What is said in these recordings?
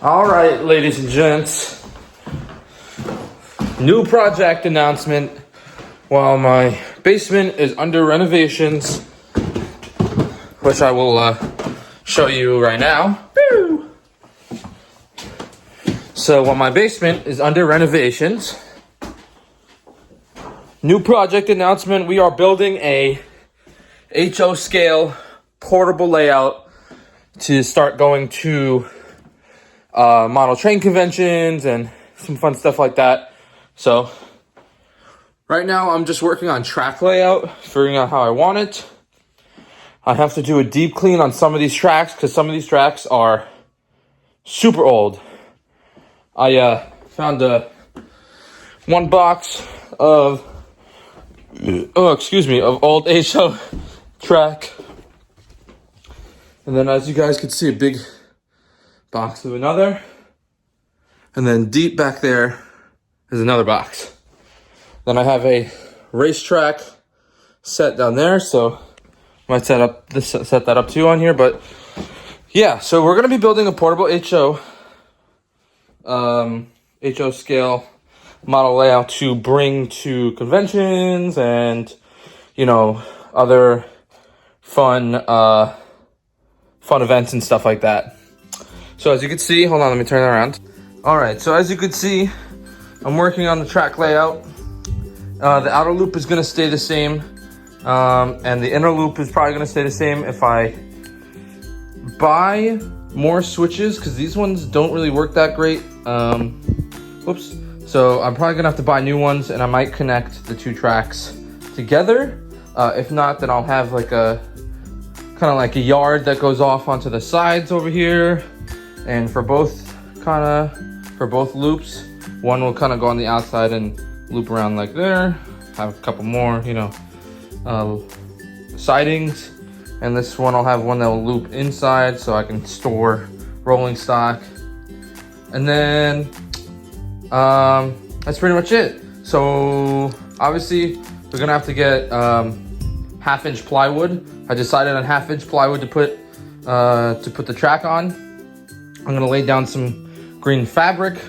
All right, ladies and gents. New project announcement. While my basement is under renovations, which I will show you right now. Woo! So while my basement is under renovations, new project announcement. We are building a HO scale portable layout to start going to model train conventions and some fun stuff like that. So right now I'm just working on track layout, figuring out how I want it. I have to do a deep clean on some of these tracks because some of these tracks are super old. I found one box of of old HO track, and then as you guys can see, a big box of another, and then deep back there is another box. Then I have a racetrack set down there, so I might set that up too on here. But yeah, so we're gonna be building a portable HO scale model layout to bring to conventions and other fun events and stuff like that. So as you can see, hold on, let me turn it around. All right, so as you can see, I'm working on the track layout. The outer loop is gonna stay the same, and the inner loop is probably gonna stay the same if I buy more switches, because these ones don't really work that great. Whoops. So I'm probably gonna have to buy new ones, and I might connect the two tracks together. If not, then I'll have like a kind of like a yard that goes off onto the sides over here. And for both loops, one will kind of go on the outside and loop around like there. Have a couple more, sidings. And this one, I'll have one that will loop inside so I can store rolling stock. And then that's pretty much it. So obviously we're gonna have to get 1/2-inch plywood. I decided on 1/2-inch plywood to put the track on. I'm gonna lay down some green fabric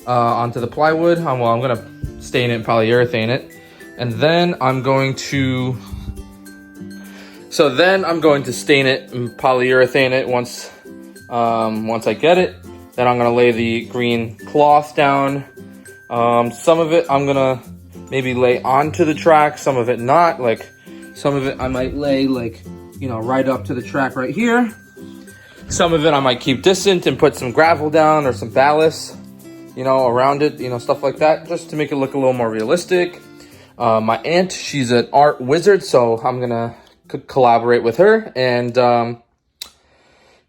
onto the plywood. I'm gonna stain it and polyurethane it, and then I'm going to stain it and polyurethane it once I get it. Then I'm gonna lay the green cloth down. Some of it I'm gonna maybe lay onto the track, some of it not. Like some of it I might lay right up to the track right here. Some of it I might keep distant and put some gravel down or some ballast, around it, stuff like that, just to make it look a little more realistic. My aunt, she's an art wizard, so I'm gonna collaborate with her and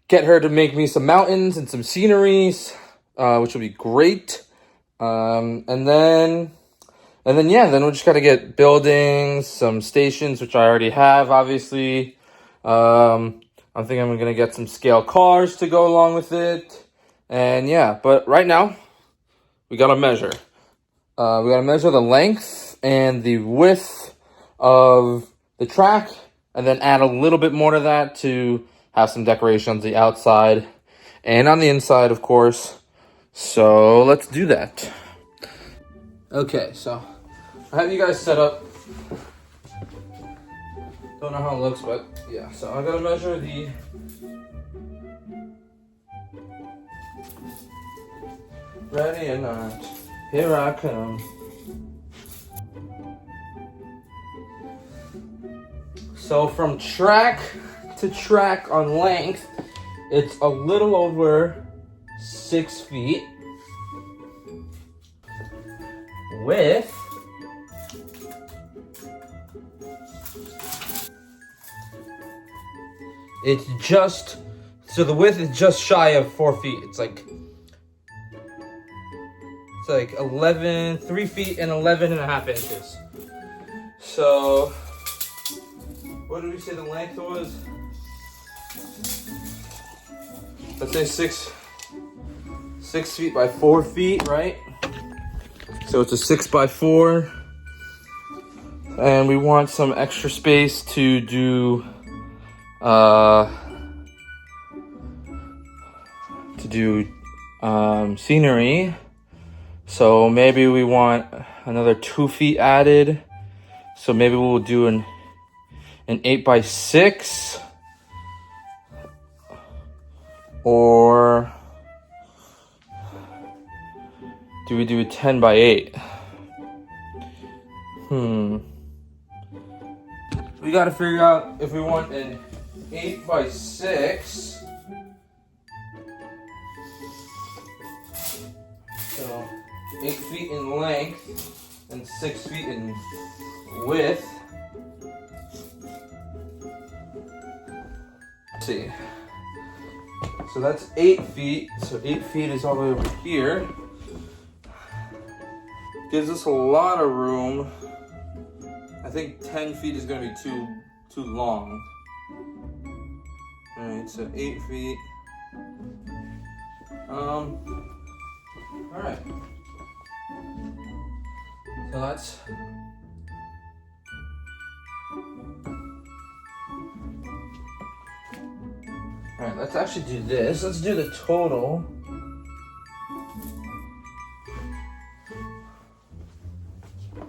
get her to make me some mountains and some sceneries, which will be great. And then we just gotta get buildings, some stations, which I already have, obviously. I'm thinking I'm gonna get some scale cars to go along with it. And yeah, but right now, we gotta measure. We gotta measure the length and the width of the track, and then add a little bit more to that to have some decoration on the outside and on the inside, of course. So let's do that. Okay, so I have you guys set up. Don't know how it looks, but yeah. So I gotta measure the ready or not. Here I come. So from track to track on length, it's a little over 6 feet. Width, the width is just shy of 4 feet. It's like 3 feet and 11.5 inches. So what did we say the length was? Let's say 6 feet by 4 feet, right? So it's a 6x4, and we want some extra space to do scenery. So maybe we want another 2 feet added. So maybe we'll do an 8x6, or do we do a 10x8? We gotta figure out if we want an 8x6. So 8 feet in length and 6 feet in width. Let's see. So that's 8 feet. So 8 feet is all the way over here. Gives us a lot of room. I think 10 feet is going to be too long. All right, so 8 feet. All right. So that's. All right, let's actually do this. Let's do the total.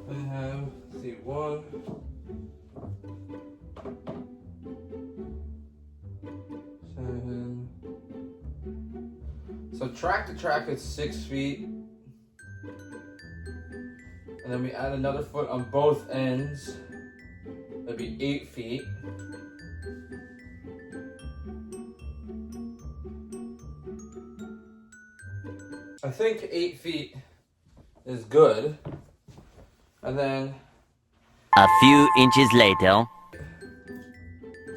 We have, let's see, 1, 7. So track to track is 6 feet. And then we add another foot on both ends. That'd be 8 feet. I think 8 feet is good. And then a few inches later.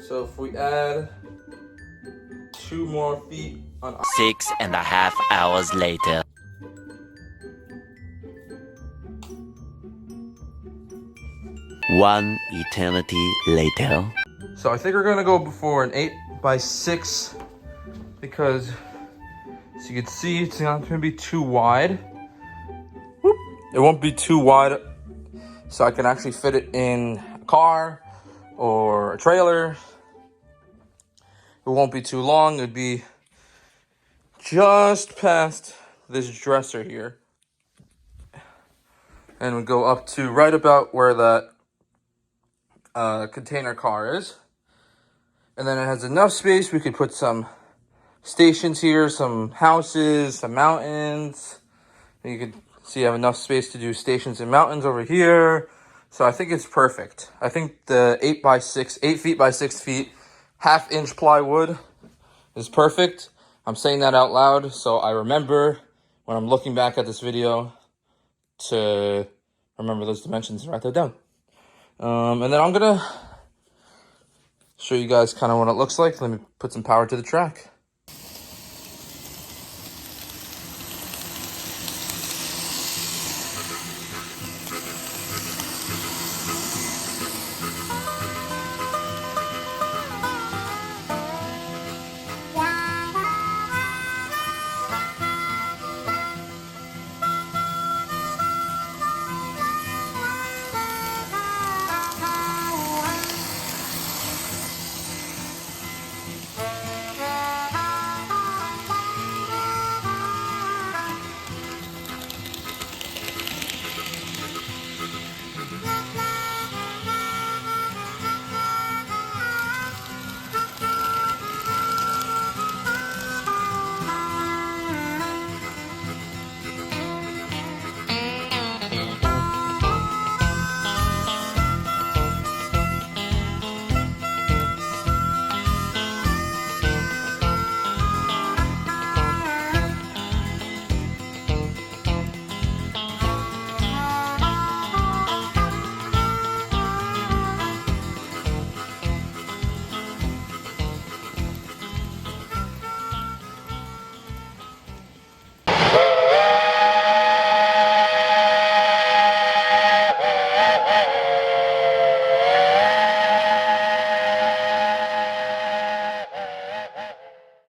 So if we add 2 more feet on 6.5 hours later. One eternity later. So I think we're gonna go for an 8x6 because, as you can see, it's not gonna be too wide. Whoop. It won't be too wide, so I can actually fit it in a car or a trailer. It won't be too long. It'd be just past this dresser here, and we go up to right about where that container car is. And then it has enough space. We could put some stations here, some houses, some mountains. And you can see I have enough space to do stations and mountains over here. So I think it's perfect. I think the 8x6, 8 feet by 6 feet, 1/2 inch plywood is perfect. I'm saying that out loud so I remember when I'm looking back at this video to remember those dimensions and write that down. And then I'm gonna show you guys kind of what it looks like. Let me put some power to the track.